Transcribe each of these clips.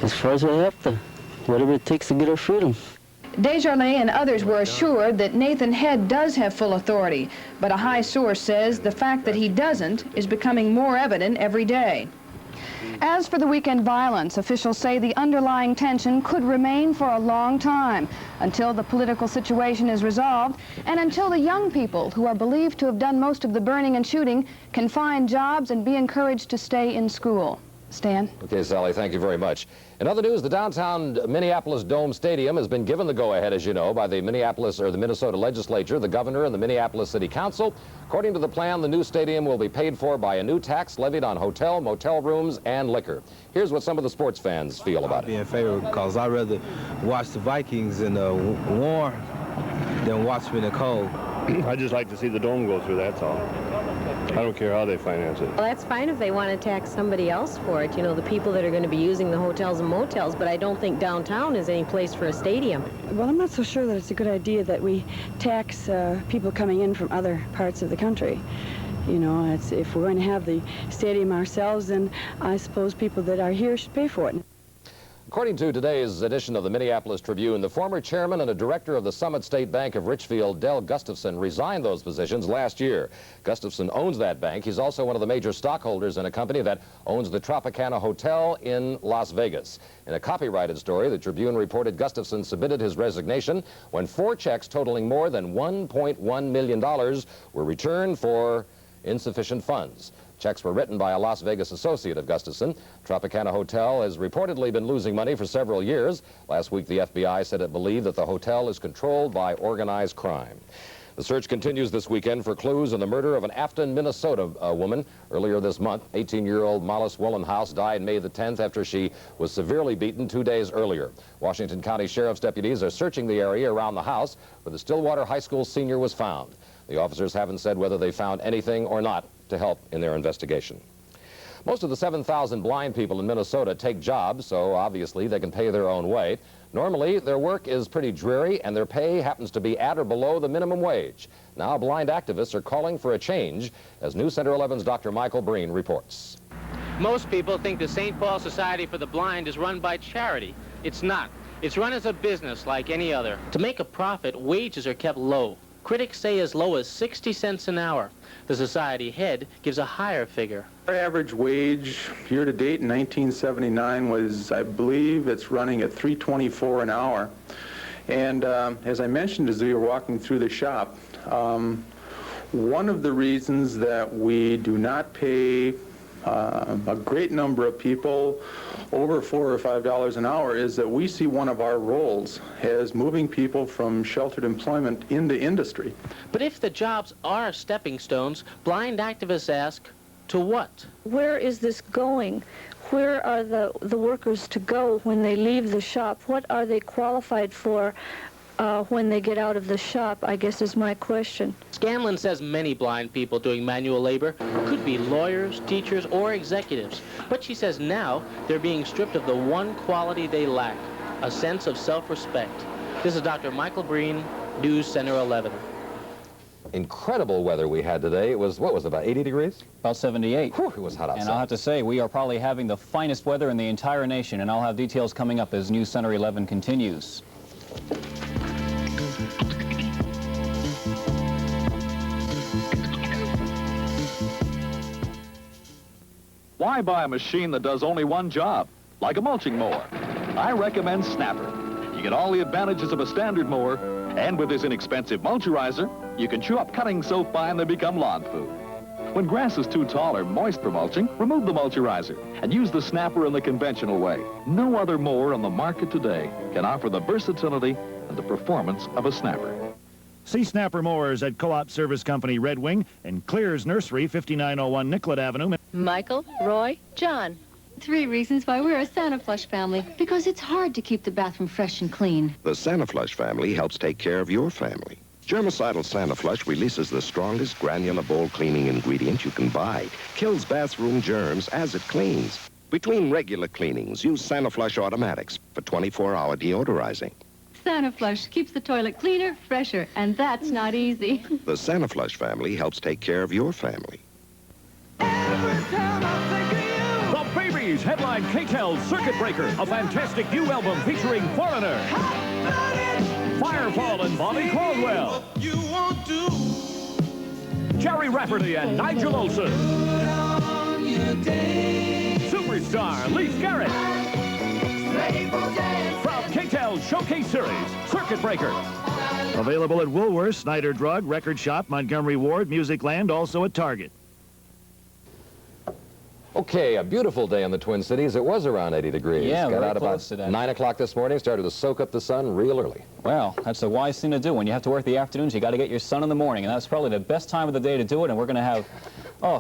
As far as we have to, whatever it takes to get our freedom. Desjardins and others were assured that Nathan Head does have full authority, but a high source says the fact that he doesn't is becoming more evident every day. As for the weekend violence, officials say the underlying tension could remain for a long time, until the political situation is resolved and until the young people who are believed to have done most of the burning and shooting can find jobs and be encouraged to stay in school. Stan? Okay, Sally, thank you very much. In other news, the downtown Minneapolis Dome Stadium has been given the go-ahead, as you know, by the Minnesota legislature, the governor, and the Minneapolis City Council. According to the plan, the new stadium will be paid for by a new tax levied on hotel, motel rooms, and liquor. Here's what some of the sports fans feel about it. I'd be in favor because I'd rather watch the Vikings in the warm than watch them in the cold. I'd just like to see the dome go through, that's all. I don't care how they finance it. Well, that's fine if they want to tax somebody else for it, you know, the people that are going to be using the hotels and motels, but I don't think downtown is any place for a stadium. Well, I'm not so sure that it's a good idea that we tax people coming in from other parts of the country. You know, if we're going to have the stadium ourselves, then I suppose people that are here should pay for it. According to today's edition of the Minneapolis Tribune, the former chairman and a director of the Summit State Bank of Richfield, Del Gustafson, resigned those positions last year. Gustafson owns that bank. He's also one of the major stockholders in a company that owns the Tropicana Hotel in Las Vegas. In a copyrighted story, the Tribune reported Gustafson submitted his resignation when 4 checks totaling more than $1.1 million were returned for insufficient funds. Checks were written by a Las Vegas associate of Gustafson. Tropicana Hotel has reportedly been losing money for several years. Last week, the FBI said it believed that the hotel is controlled by organized crime. The search continues this weekend for clues in the murder of an Afton, Minnesota woman. Earlier this month, 18-year-old Mollis Wollenhaus died May the 10th after she was severely beaten 2 days earlier. Washington County Sheriff's deputies are searching the area around the house where the Stillwater High School senior was found. The officers haven't said whether they found anything or not to help in their investigation. Most of the 7,000 blind people in Minnesota take jobs, so obviously they can pay their own way. Normally, their work is pretty dreary, and their pay happens to be at or below the minimum wage. Now, blind activists are calling for a change, as NewsCenter 11's Dr. Michael Breen reports. Most people think the St. Paul Society for the Blind is run by charity. It's not. It's run as a business like any other. To make a profit, wages are kept low. Critics say as low as 60 cents an hour. The society head gives a higher figure. Our average wage year-to-date in 1979 was, I believe, it's running at $3.24 an hour. And as I mentioned as we were walking through the shop, one of the reasons that we do not pay a great number of people over $4 or $5 an hour is that we see one of our roles as moving people from sheltered employment into industry. But if the jobs are stepping stones, blind activists ask, to what? Where is this going? Where are the workers to go when they leave the shop? What are they qualified for when they get out of the shop, I guess is my question. Scanlon says many blind people doing manual labor could be lawyers, teachers, or executives. But she says now they're being stripped of the one quality they lack, a sense of self-respect. This is Dr. Michael Breen, NewsCenter 11. Incredible weather we had today. It was, what was it, about 80 degrees? About 78. Whew, it was hot outside. And I'll have to say, we are probably having the finest weather in the entire nation, and I'll have details coming up as NewsCenter 11 continues. Why buy a machine that does only one job, like a mulching mower? I recommend Snapper. You get all the advantages of a standard mower, and with this inexpensive mulcherizer, you can chew up cuttings so fine they become lawn food. When grass is too tall or moist for mulching, remove the mulcherizer and use the Snapper in the conventional way. No other mower on the market today can offer the versatility and the performance of a Snapper. See Snapper Mowers at Co-op Service Company Red Wing and Clear's Nursery, 5901 Nicollet Avenue. Michael, Roy, John. 3 reasons why we're a Santa Flush family. Because it's hard to keep the bathroom fresh and clean. The Santa Flush family helps take care of your family. Germicidal Santa Flush releases the strongest granular bowl cleaning ingredient you can buy. Kills bathroom germs as it cleans. Between regular cleanings, use Santa Flush Automatics for 24-hour deodorizing. Santa Flush keeps the toilet cleaner, fresher, and that's not easy. The Santa Flush family helps take care of your family. The baby Series headline K-Tel's Circuit Breaker, a fantastic new album featuring Foreigner, Firefall and Bobby Caldwell, Jerry Rafferty and Nigel Olsson, Superstar Leif Garrett, from K-Tel's Showcase Series, Circuit Breaker. Available at Woolworths, Snyder Drug, Record Shop, Montgomery Ward, Musicland, also at Target. Okay, a beautiful day in the Twin Cities. It was around 80 degrees. Yeah, got very out close about to that. 9 o'clock this morning, started to soak up the sun real early. Well, that's a wise thing to do. When you have to work the afternoons, you got to get your sun in the morning, and that's probably the best time of the day to do it, and we're going to have,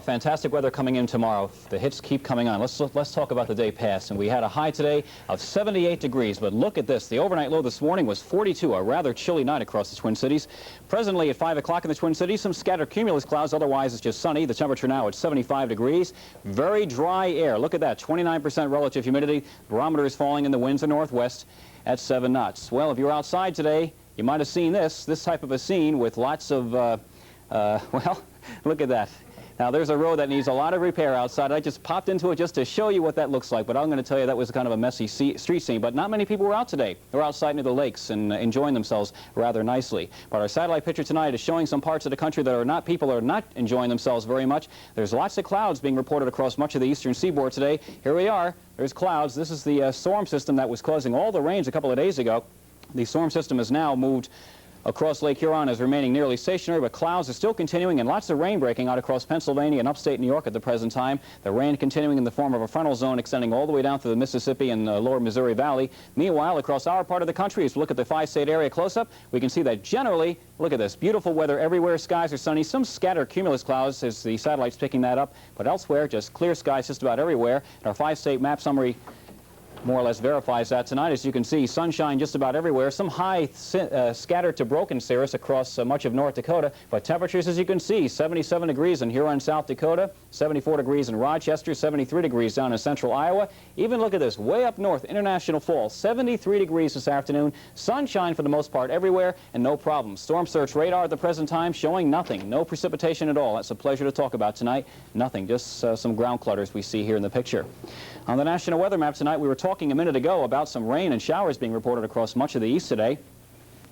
fantastic weather coming in tomorrow. The hits keep coming on. Let's talk about the day past, and we had a high today of 78 degrees, but look at this. The overnight low this morning was 42, a rather chilly night across the Twin Cities. Presently at 5 o'clock in the Twin Cities, some scattered cumulus clouds, otherwise it's just sunny. The temperature now at 75 degrees. Very dry air. Look at that, 29% relative humidity. Barometer is falling and the winds are northwest at 7 knots. Well, if you're outside today, you might have seen this type of a scene with lots of, well, look at that. Now, there's a road that needs a lot of repair outside. I just popped into it just to show you what that looks like, but I'm going to tell you that was kind of a messy street scene. But not many people were out today. They were outside near the lakes and enjoying themselves rather nicely. But our satellite picture tonight is showing some parts of the country that are not, people are not enjoying themselves very much. There's lots of clouds being reported across much of the eastern seaboard today. Here we are. There's clouds. This is the storm system that was causing all the rains a couple of days ago. The storm system has now moved across Lake Huron, is remaining nearly stationary, but clouds are still continuing and lots of rain breaking out across Pennsylvania and upstate New York at the present time. The rain continuing in the form of a frontal zone extending all the way down to the Mississippi and lower Missouri Valley. Meanwhile, across our part of the country, as we look at the five-state area close-up, we can see that generally, look at this, beautiful weather everywhere. Skies are sunny. Some scattered cumulus clouds as the satellite's picking that up, but elsewhere, just clear skies just about everywhere. And our five-state map summary more or less verifies that tonight. As you can see, sunshine just about everywhere. Some high scattered to broken cirrus across much of North Dakota, but temperatures, as you can see, 77 degrees in Huron, South Dakota, 74 degrees in Rochester, 73 degrees down in central Iowa. Even look at this, way up north, International Falls, 73 degrees this afternoon. Sunshine for the most part everywhere, and no problems. Storm Surge radar at the present time showing nothing, no precipitation at all. That's a pleasure to talk about tonight. Nothing, just some ground clutters we see here in the picture. On the National Weather Map tonight, we were talking a minute ago about some rain and showers being reported across much of the east today.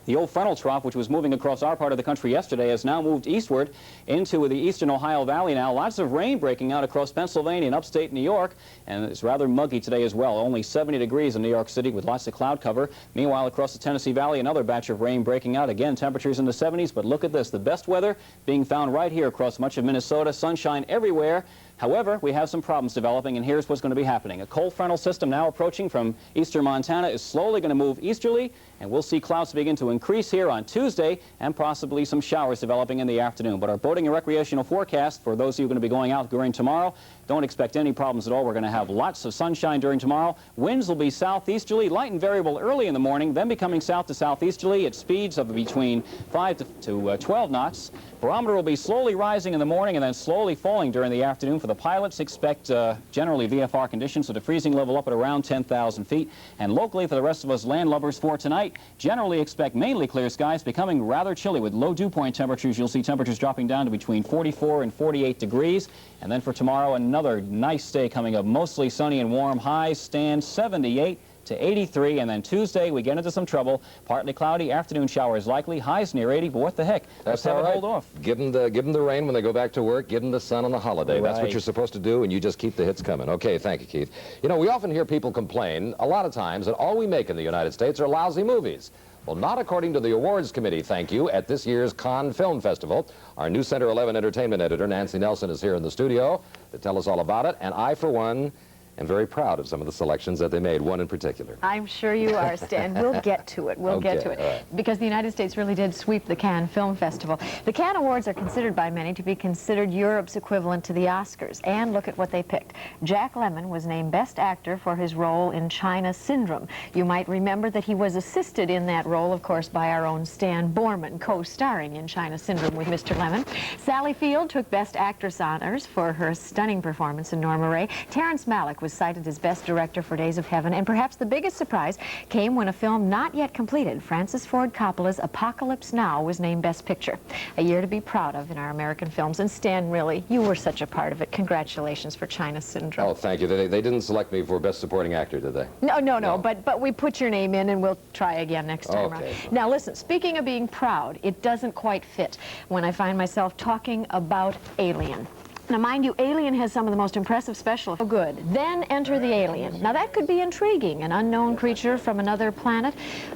The old frontal trough, which was moving across our part of the country yesterday, has now moved eastward into the eastern Ohio Valley now. Lots of rain breaking out across Pennsylvania and upstate New York, and it's rather muggy today as well. Only 70 degrees in New York City with lots of cloud cover. Meanwhile, across the Tennessee Valley, another batch of rain breaking out. Again, temperatures in the 70s, but look at this. The best weather being found right here across much of Minnesota. Sunshine everywhere. However, we have some problems developing, and here's what's going to be happening. A cold frontal system now approaching from eastern Montana is slowly going to move easterly, and we'll see clouds begin to increase here on Tuesday and possibly some showers developing in the afternoon. But our boating and recreational forecast for those of you who are going to be going out during tomorrow, don't expect any problems at all. We're going to have lots of sunshine during tomorrow. Winds will be southeasterly, light and variable early in the morning, then becoming south to southeasterly at speeds of between 5 to 12 knots. Barometer will be slowly rising in the morning and then slowly falling during the afternoon. For the pilots, expect generally VFR conditions with a freezing level up at around 10,000 feet. And locally, for the rest of us landlubbers for tonight, generally expect mainly clear skies, becoming rather chilly with low dew point temperatures. You'll see temperatures dropping down to between 44 and 48 degrees. And then for tomorrow, another nice day coming up, mostly sunny and warm. Highs stand 78 to 83, and then Tuesday we get into some trouble. Partly cloudy, afternoon showers likely, highs near 80, but what the heck? That's Let's have all it right. hold off. Give them the rain when they go back to work. Give them the sun on the holiday. That's what Right. you're supposed to do, and you just keep the hits coming. Okay, thank you, Keith. You know, we often hear people complain a lot of times that all we make in the United States are lousy movies. Well, not according to the awards committee, thank you, at this year's Cannes Film Festival. Our NewsCenter 11 entertainment editor, Nancy Nelson, is here in the studio to tell us all about it, and I, for one, am very proud of some of the selections that they made, one in particular. I'm sure you are, Stan. We'll get to it. We'll get to it. Right. Because the United States really did sweep the Cannes Film Festival. The Cannes Awards are considered by many to be considered Europe's equivalent to the Oscars. And look at what they picked. Jack Lemmon was named Best Actor for his role in China Syndrome. You might remember that he was assisted in that role, of course, by our own Stan Borman, co-starring in China Syndrome with Mr. Lemmon. Sally Field took Best Actress honors for her stunning performance in Norma Ray. Terrence Malick was was cited as Best Director for Days of Heaven, and perhaps the biggest surprise came when a film not yet completed, Francis Ford Coppola's Apocalypse Now, was named Best Picture. A year to be proud of in our American films. And Stan, really, you were such a part of it. Congratulations for China Syndrome. Oh, thank you. They didn't select me for Best Supporting Actor, did they? No, but we put your name in, and we'll try again next time around. Now listen, speaking of being proud, it doesn't quite fit when I find myself talking about Alien. Now, mind you, Alien has some of the most impressive special effects. Good. Then enter the alien. Now, that could be intriguing, an unknown creature from another planet.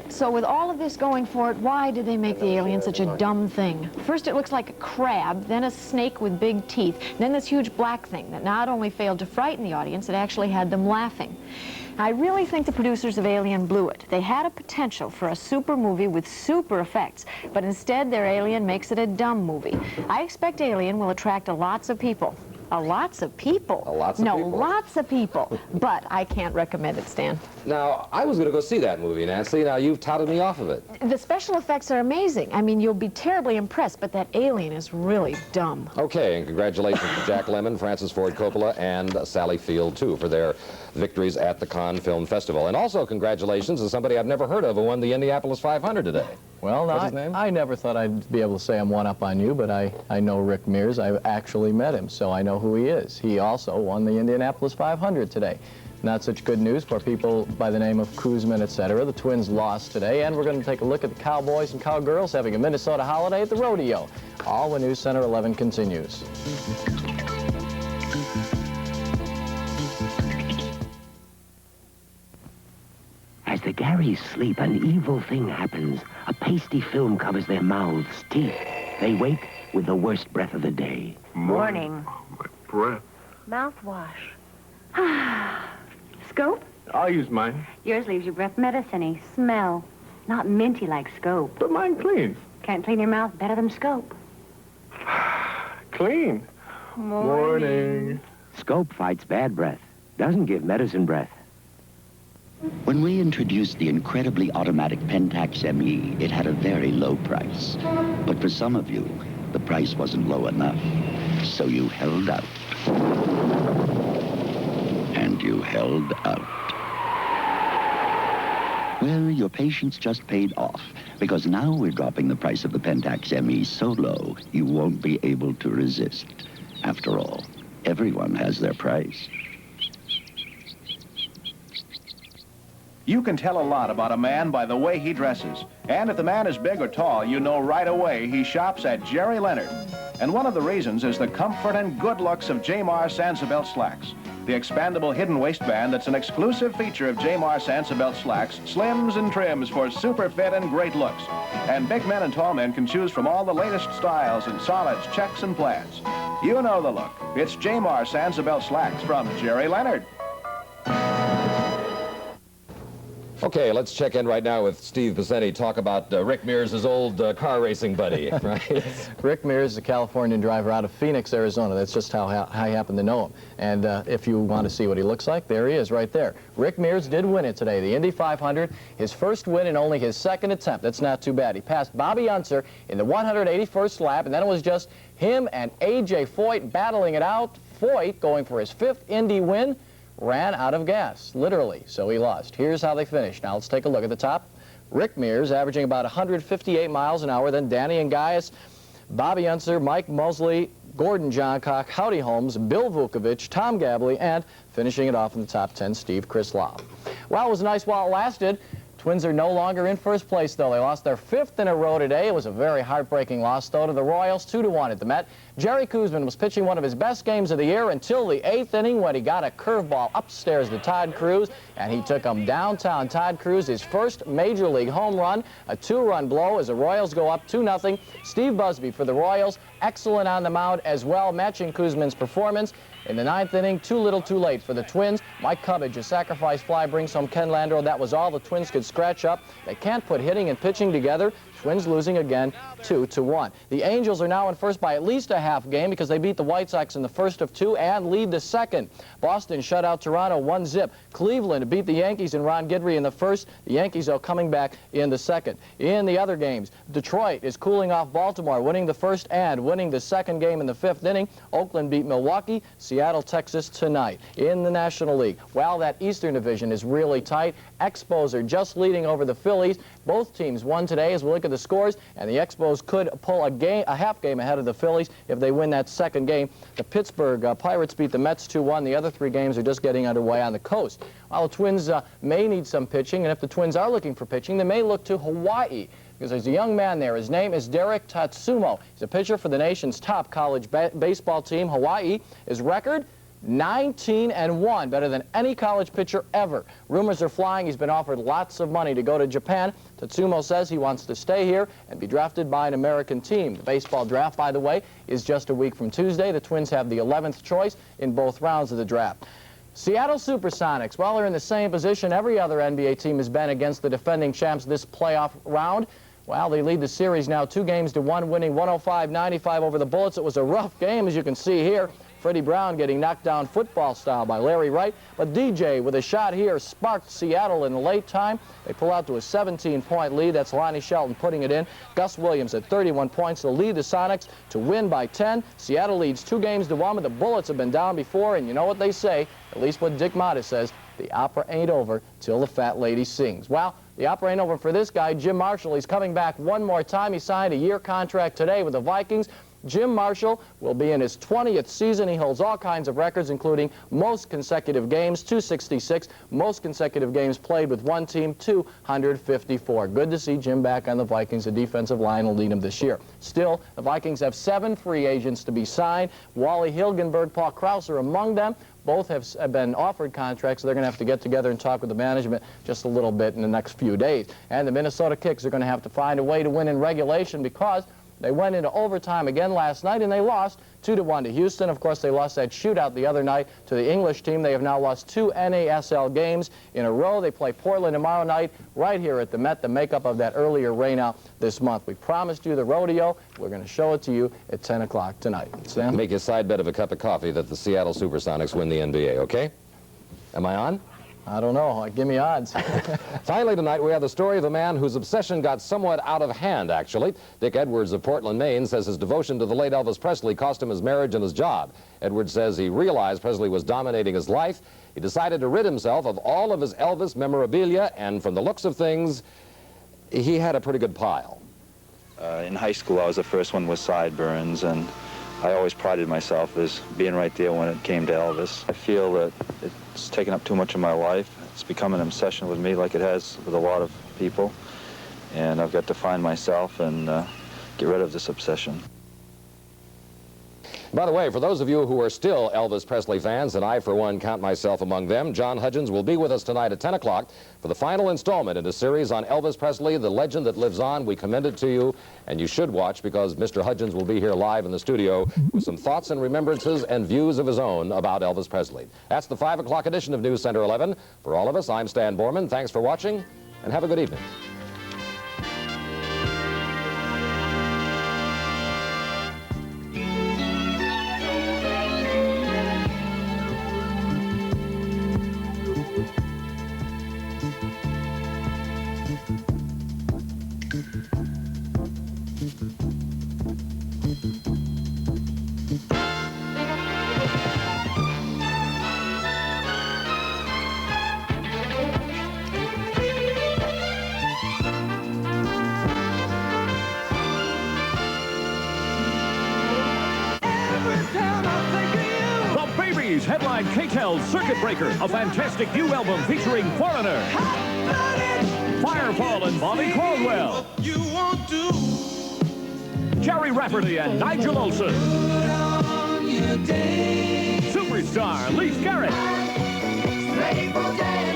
So with all of this going for it, why did they make the alien such a dumb thing? First, it looks like a crab, then a snake with big teeth, then this huge black thing that not only failed to frighten the audience, it actually had them laughing. I really think the producers of Alien blew it. They had a potential for a super movie with super effects, but instead their Alien makes it a dumb movie. I expect Alien will attract lots of people. Lots of people? Lots of people. But I can't recommend it, Stan. Now, I was going to go see that movie, Nancy. Now, you've touted me off of it. The special effects are amazing. I mean, you'll be terribly impressed, but that alien is really dumb. Okay, and congratulations to Jack Lemmon, Francis Ford Coppola, and Sally Field, too, for their victories at the Cannes Film Festival. And also congratulations to somebody I've never heard of who won the Indianapolis 500 today. Well, What's his name? I never thought I'd be able to say I'm one up on you, but I know Rick Mears. I've actually met him, so I know who he is. He also won the Indianapolis 500 today. Not such good news for people by the name of Kuzman, etc. The Twins lost today, and we're going to take a look at the Cowboys and Cowgirls having a Minnesota holiday at the rodeo. All when News Center 11 continues. As the Garys sleep, an evil thing happens. A pasty film covers their mouths, teeth. They wake with the worst breath of the day. Morning. My breath. Mouthwash. Scope? I'll use mine. Yours leaves your breath medicine-y. Smell. Not minty like Scope. But mine clean. Can't clean your mouth better than Scope. Clean. Morning. Scope fights bad breath. Doesn't give medicine breath. When we introduced the incredibly automatic Pentax ME, it had a very low price. But for some of you, the price wasn't low enough. So you held out. And you held out. Well, your patience just paid off, because now we're dropping the price of the Pentax ME so low, you won't be able to resist. After all, everyone has their price. You can tell a lot about a man by the way he dresses. And if the man is big or tall, you know right away he shops at Jerry Leonard. And one of the reasons is the comfort and good looks of J-Mar Sansabelt slacks. The expandable hidden waistband that's an exclusive feature of J-Mar Sansabelt slacks slims and trims for super fit and great looks. And big men and tall men can choose from all the latest styles in solids, checks, and plaids. You know the look. It's J-Mar Sansabelt slacks from Jerry Leonard. Okay, let's check in right now with Steve Buscemi, talk about Rick Mears' old car racing buddy, right? Rick Mears is a Californian driver out of Phoenix, Arizona. That's just how I happen to know him. And if you want to see what he looks like, there he is right there. Rick Mears did win it today, the Indy 500, his first win in only his second attempt. That's not too bad. He passed Bobby Unser in the 181st lap, and then it was just him and A.J. Foyt battling it out. Foyt, going for his 5th Indy win, ran out of gas, literally, so he lost. Here's how they finished. Now let's take a look at the top. Rick Mears averaging about 158 miles an hour, then Danny and Gaius, Bobby Unser, Mike Mosley, Gordon Johncock, Howdy Holmes, Bill Vukovich, Tom Gabley, and finishing it off in the top 10, Steve Krislav. Well, it was nice while it lasted. Twins are no longer in first place, though. They lost their 5th in a row today. It was a very heartbreaking loss, though, to the Royals, 2-1 at the Met. Jerry Kuzman was pitching one of his best games of the year until the 8th inning when he got a curveball upstairs to Todd Cruz, and he took him downtown. Todd Cruz, his first Major League home run, a 2-run blow as the Royals go up 2-0. Steve Busby for the Royals, excellent on the mound as well, matching Kuzman's performance. In the 9th inning, too little, too late for the Twins. Mike Cubbage, a sacrifice fly, brings home Ken Landreau. That was all the Twins could scratch up. They can't put hitting and pitching together. Twins losing again 2-1. The Angels are now in first by at least a half game because they beat the White Sox in the first of two and lead the second. Boston shut out Toronto 1-0. Cleveland beat the Yankees and Ron Guidry in the first. The Yankees are coming back in the second. In the other games, Detroit is cooling off Baltimore, winning the first and winning the second game in the fifth inning. Oakland beat Milwaukee. Seattle, Texas tonight. In the National League, while that Eastern Division is really tight, Expos are just leading over the Phillies. Both teams won today as we look at the scores, and the Expos could pull a half game ahead of the Phillies if they win that second game. The Pittsburgh Pirates beat the Mets 2-1. The other three games are just getting underway on the coast. While the Twins may need some pitching, and if the Twins are looking for pitching, they may look to Hawaii, because there's a young man there. His name is Derek Tatsumo. He's a pitcher for the nation's top college baseball team, Hawaii. His record, 19-1, better than any college pitcher ever. Rumors are flying he's been offered lots of money to go to Japan. Tatsumo says he wants to stay here and be drafted by an American team. The baseball draft, by the way, is just a week from Tuesday. The Twins have the 11th choice in both rounds of the draft. Seattle Supersonics, well, they're in the same position every other NBA team has been against the defending champs this playoff round. Well, they lead the series now 2-1, winning 105-95 over the Bullets. It was a rough game, as you can see here. Freddie Brown getting knocked down football style by Larry Wright. But DJ with a shot here sparked Seattle in the late time. They pull out to a 17-point lead. That's Lonnie Shelton putting it in. Gus Williams at 31 points to lead the Sonics to win by 10. Seattle leads 2-1, but the Bullets have been down before, and you know what they say, at least what Dick Motta says, the opera ain't over till the fat lady sings. Well, the opera ain't over for this guy, Jim Marshall. He's coming back one more time. He signed a year contract today with the Vikings. Jim Marshall will be in his 20th season. He holds all kinds of records, including most consecutive games, 266, most consecutive games played with one team, 254. Good to see Jim back on the Vikings. The defensive line will lead him this year. Still, the Vikings have 7 free agents to be signed. Wally Hilgenberg, Paul Krause are among them. Both have been offered contracts, so they're going to have to get together and talk with the management just a little bit in the next few days. And the Minnesota Kicks are going to have to find a way to win in regulation because they went into overtime again last night, and they lost 2-1 to Houston. Of course, they lost that shootout the other night to the English team. They have now lost 2 NASL games in a row. They play Portland tomorrow night right here at the Met, the makeup of that earlier rainout this month. We promised you the rodeo. We're going to show it to you at 10 o'clock tonight. Sam? Make a side bet of a cup of coffee that the Seattle Supersonics win the NBA, okay? Am I on? I don't know. Give me odds. Finally tonight, we have the story of a man whose obsession got somewhat out of hand, actually. Dick Edwards of Portland, Maine, says his devotion to the late Elvis Presley cost him his marriage and his job. Edwards says he realized Presley was dominating his life. He decided to rid himself of all of his Elvis memorabilia, and from the looks of things, he had a pretty good pile. In high school, I was the first one with sideburns, and I always prided myself as being right there when it came to Elvis. I feel that it's taken up too much of my life. It's become an obsession with me like it has with a lot of people. And I've got to find myself and get rid of this obsession. By the way, for those of you who are still Elvis Presley fans, and I, for one, count myself among them, John Hudgens will be with us tonight at 10 o'clock for the final installment in a series on Elvis Presley, the legend that lives on. We commend it to you, and you should watch because Mr. Hudgens will be here live in the studio with some thoughts and remembrances and views of his own about Elvis Presley. That's the 5 o'clock edition of News Center 11. For all of us, I'm Stan Borman. Thanks for watching, and have a good evening. Headline K-Tel's Circuit Breaker, a fantastic new album featuring Foreigner, Firefall and Bobby Caldwell, Jerry Rafferty and Nigel Olsson, Superstar Leif Garrett,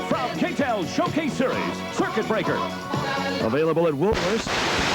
from K-Tel's Showcase Series, Circuit Breaker. Available at Woolworths.